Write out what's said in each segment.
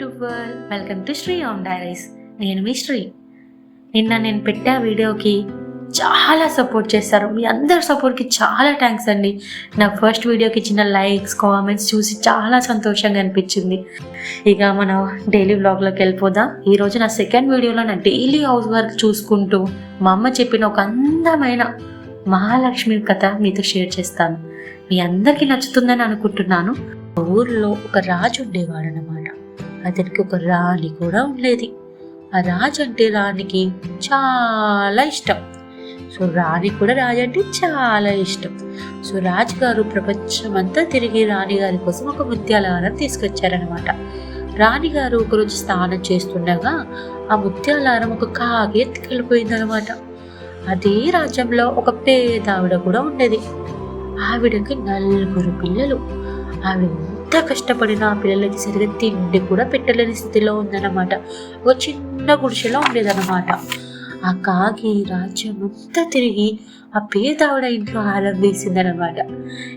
YouTube world, welcome to Sri on diaries. నేను మీ శ్రీ. నిన్న నేను పెట్టే వీడియోకి చాలా సపోర్ట్ చేశారు. మీ అందరి సపోర్ట్కి చాలా థ్యాంక్స్ అండి. నా ఫస్ట్ వీడియోకి ఇచ్చిన లైక్స్, కామెంట్స్ చూసి చాలా సంతోషంగా అనిపించింది. ఇక మనం డైలీ వ్లాగ్లోకి వెళ్ళిపోదాం. ఈరోజు నా సెకండ్ వీడియోలో నా డైలీ హౌస్ వర్క్ చూసుకుంటూ మా అమ్మ చెప్పిన ఒక అందమైన మహాలక్ష్మి కథ మీతో షేర్ చేస్తాను. మీ అందరికీ నచ్చుతుందని అనుకుంటున్నాను. ఊర్లో ఒక రాజు ఉండేవాడు అన్నమాట. అతనికి ఒక రాణి కూడా ఉండేది. ఆ రాజు అంటే రాణికి చాలా ఇష్టం. సో రాణి కూడా రాజు అంటే చాలా ఇష్టం. సో రాజుగారు ప్రపంచం అంతా తిరిగి రాణిగారి కోసం ఒక ముత్యాలహారం తీసుకొచ్చారనమాట. రాణిగారు ఒకరోజు స్నానం చేస్తుండగా ఆ ముత్యాలహారం ఒక కాకి ఎత్తుకెళ్ళిపోయిందనమాట. అదే రాజ్యంలో ఒక పేదావిడ కూడా ఉండేది. ఆవిడకి 4 పిల్లలు. ఆవిడ ఎంత కష్టపడినా ఆ పిల్లలకి సరిగ్గా తిండి కూడా పెట్టలేని స్థితిలో ఉందన్నమాట. ఒక చిన్న గుడిసెలో ఉండేదన్నమాట. ఆ కాకి రాజ్యం అంతా తిరిగి ఆ పేదావిడ ఇంట్లో ఆహారం వేసిందనమాట.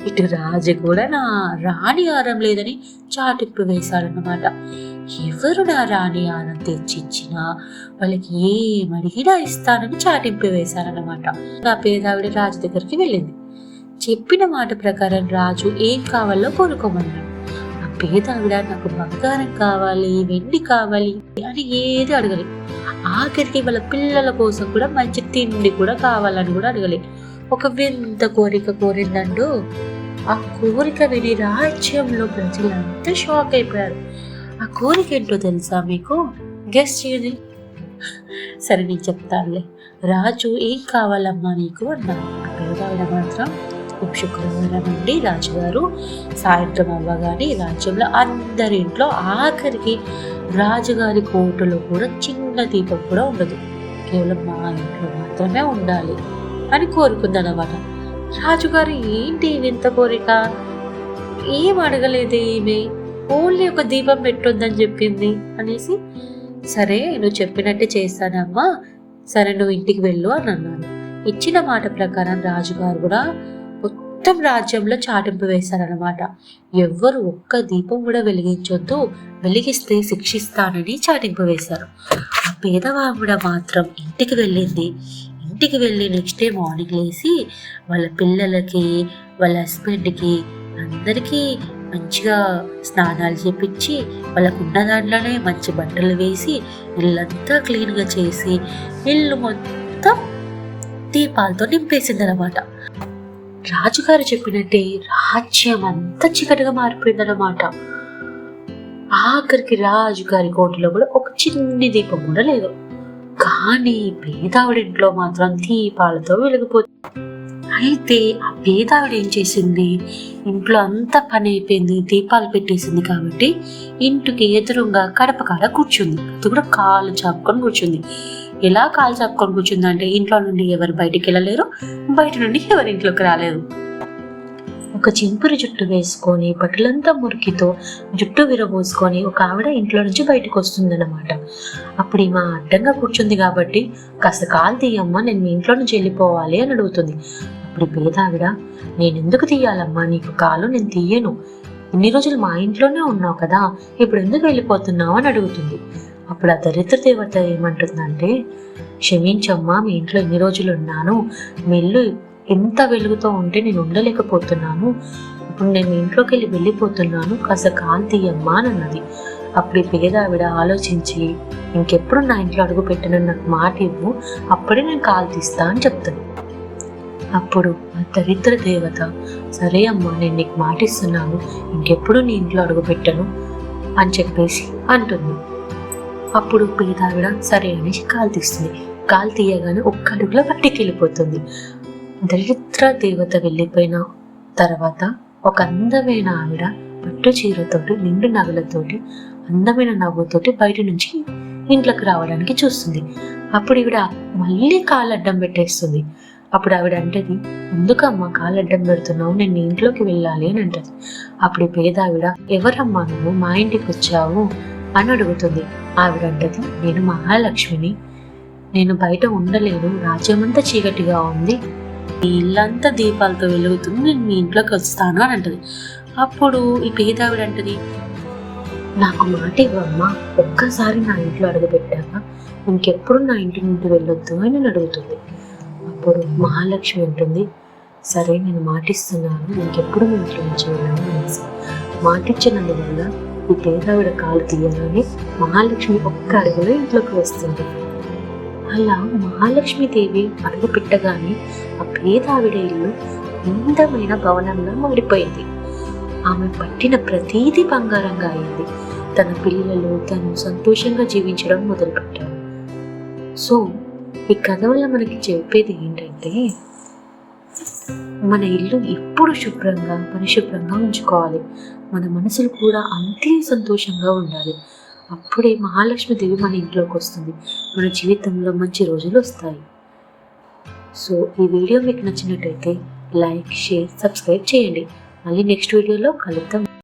ఇటు రాజు కూడా నా రాణి ఆహారం లేదని చాటింపు వేశాడనమాట. ఎవరు నా రాణి ఆహారం తెచ్చిచ్చినా వాళ్ళకి ఏమడిగినా ఇస్తానని చాటింపు వేశారనమాట. నా పేదావిడ రాజు దగ్గరికి వెళ్ళింది. చెప్పిన మాట ప్రకారం రాజు ఏం కావాలో కోరుకోమన్నాడు. ఆ పేదావిడ నాకు బంగారం కావాలి, వెండి కావాలి అని ఏది అడగలి. ఆఖరికి వాళ్ళ పిల్లల కోసం కూడా మంచి తిండి కూడా కావాలని కూడా అడగలి. ఒక వింత కోరిక కోరిందండు. ఆ కోరిక విని రాజ్యంలో ప్రజలంతా షాక్ అయిపోయారు. ఆ కోరిక ఏంటో తెలుసా మీకు? గెస్ చేయండి. సరే నేను చెప్తానులే. రాజు ఏం కావాలమ్మా నీకు అన్నాడు. ఆ పేదావిడ మాత్రం శుక్రవారం నుండి రాజుగారు సాయంత్రం అవ్వగానే రాజ్యంలో అందరి ఇంట్లో ఆఖరికి రాజుగారి కోటలో కూడా చిన్న దీపం కూడా ఉండదు, కేవలం మా ఇంట్లో మాత్రమే ఉండాలి అని కోరుకుందన్నమాట. రాజుగారు ఏంటి వింత కోరిక, ఏం అడగలేదు, ఏమి ఓన్లీ ఒక దీపం పెట్టొద్దని చెప్పింది అనేసి, సరే నువ్వు చెప్పినట్టే చేస్తానమ్మా, సరే నువ్వు ఇంటికి వెళ్ళు అని అన్నాను. ఇచ్చిన మాట ప్రకారం రాజుగారు కూడా మొత్తం రాజ్యంలో చాటింపు వేశారనమాట. ఎవ్వరు ఒక్క దీపం కూడా వెలిగించొద్దు, వెలిగిస్తే శిక్షిస్తానని చాటింపు వేశారు. ఆ పేదవావిడ మాత్రం ఇంటికి వెళ్ళింది. ఇంటికి వెళ్ళి నెక్స్ట్ డే మార్నింగ్ లేసి వాళ్ళ పిల్లలకి, వాళ్ళ హస్బెండ్కి అందరికీ మంచిగా స్నానాలు చేపించి వాళ్ళకున్న దాంట్లోనే మంచి బట్టలు వేసి ఇల్లంతా క్లీన్గా చేసి ఇల్లు మొత్తం దీపాలతో నింపేసిందనమాట. రాజుగారు చెప్పినట్టే రాజ్యం అంతా చీకటిగా మారిపోయిందన్నమాట. ఆఖరికి రాజుగారి కోటలో కూడా ఒక చిన్ని దీపం కూడా లేదు. కానీ పేదావిడ ఇంట్లో మాత్రం దీపాలతో వెలిగిపోతుంది. అయితే ఆ పేదావిడ ఏం చేసింది, ఇంట్లో అంతా పని అయిపోయింది, దీపాలు పెట్టేసింది కాబట్టి ఇంటికి ఎదురుగా కడప కాడ కూర్చుంది. అది కూడా కాలు చాపుకొని కూర్చుంది. ఎలా కాలు చాపుకొని కూర్చుందంటే ఇంట్లో నుండి ఎవరు బయటికి వెళ్ళలేరు, బయట నుండి ఎవరి ఇంట్లోకి రాలేదు. ఒక చింపురి జుట్టు వేసుకొని బట్టలంతా మురికితో జుట్టు విరబోసుకొని ఒక ఆవిడ ఇంట్లో నుంచి బయటకు వస్తుందన్నమాట. అప్పుడు ఈమె అడ్డంగా కూర్చుంది కాబట్టి కాస్త కాలు తీయమ్మా, నేను మీ ఇంట్లో నుంచి వెళ్ళిపోవాలి అని అడుగుతుంది. అప్పుడు పేదావిడ, నేను ఎందుకు తీయాలమ్మా నీకు కాలు, నేను తీయను, ఇన్ని రోజులు మా ఇంట్లోనే ఉన్నావు కదా, ఇప్పుడు ఎందుకు వెళ్ళిపోతున్నావు అని అడుగుతుంది. అప్పుడు ఆ దరిద్ర దేవత ఏమంటుందంటే, క్షమించమ్మా, మీ ఇంట్లో ఎన్ని రోజులు ఉన్నాను, మీ ఇల్లు ఎంత వెలుగుతో ఉంటే నేను ఉండలేకపోతున్నాను, ఇప్పుడు నేను మీ ఇంట్లోకి వెళ్ళిపోతున్నాను, కాస్త కాలు తీయమ్మా అని అన్నది. అప్పుడు ఈ పేదావిడ ఆలోచించి, ఇంకెప్పుడు నా ఇంట్లో అడుగు పెట్టనని నాకు మాట ఇవ్వు, అప్పుడే నేను కాలు తీస్తా అని చెప్తాను. అప్పుడు ఆ దరిద్ర దేవత, సరే అమ్మా నేను నీకు మాట ఇస్తున్నాను, ఇంకెప్పుడు నీ ఇంట్లో అడుగు పెట్టను అని చెప్పేసి అంటుంది. అప్పుడు పేదావిడ సరే అనేసి కాలు తీస్తుంది. కాలు తీయగానే ఒక్క అడుగులో బయటికి వెళ్ళిపోతుంది. దరిద్ర దేవత వెళ్ళిపోయిన తర్వాత ఒక అందమైన ఆవిడ పట్టు చీరతోటి, నిండు నగలతోటి, అందమైన నవ్వుతోటి బయట నుంచి ఇంట్లోకి రావడానికి చూస్తుంది. అప్పుడు ఈవిడ మళ్ళీ కాలు అడ్డం పెట్టేస్తుంది. అప్పుడు ఆవిడ అంటది, ఎందుకమ్మా కాలు అడ్డం పెడుతున్నావు, నేను ఇంట్లోకి వెళ్ళాలి అని అంటది. అప్పుడు పేదావిడ, ఎవరమ్మా నువ్వు, మా ఇంటికి వచ్చావు అని అడుగుతుంది. ఆవిడ అంటది, నేను మహాలక్ష్మిని, నేను బయట ఉండలేను, రాజ్యమంతా చీకటిగా ఉంది, ఈ ఇల్లంతా దీపాలతో వెలుగుతుంది, నేను మీ ఇంట్లోకి వస్తాను అని అంటది. అప్పుడు ఈ పేదావిడ అంటది, నాకు మాట ఇవ్వమ్మా, ఒక్కసారి నా ఇంట్లో అడుగుపెట్టాక ఇంకెప్పుడు నా ఇంటి నుండి వెళ్ళొద్దు అని నన్ను అడుగుతుంది. అప్పుడు మహాలక్ష్మి అంటుంది, సరే నేను మాటిస్తున్నాను, ఇంకెప్పుడు మీ ఇంట్లో నుంచి వెళ్ళాను అనేసి. మాటిచ్చినందువల్ల ఈ పేదావిడ కాలు తీయగానే మహాలక్ష్మి ఒక్క అడుగులో ఇంట్లోకి వస్తుంది. అలా మహాలక్ష్మీదేవి అడుగు పెట్టగానే ఆ పేదావిడ ఇల్లు అందమైన భవనంగా మారిపోయింది. ఆమె పట్టిన ప్రతీది బంగారంగా అయింది. తన పిల్లలు తను సంతోషంగా జీవించడం మొదలుపెట్టారు. సో ఈ కథ వల్ల మనకి చెప్పేది ఏంటంటే, మన ఇల్లు ఎప్పుడు శుభ్రంగా పరిశుభ్రంగా ఉంచుకోవాలి. మన మనసులు కూడా అంతే సంతోషంగా ఉండాలి. అప్పుడే మహాలక్ష్మీదేవి మన ఇంట్లోకి వస్తుంది. మన జీవితంలో మంచి రోజులు వస్తాయి. సో ఈ వీడియో మీకు నచ్చినట్టయితే లైక్, షేర్, సబ్స్క్రైబ్ చేయండి. మళ్ళీ నెక్స్ట్ వీడియోలో కలుద్దాం.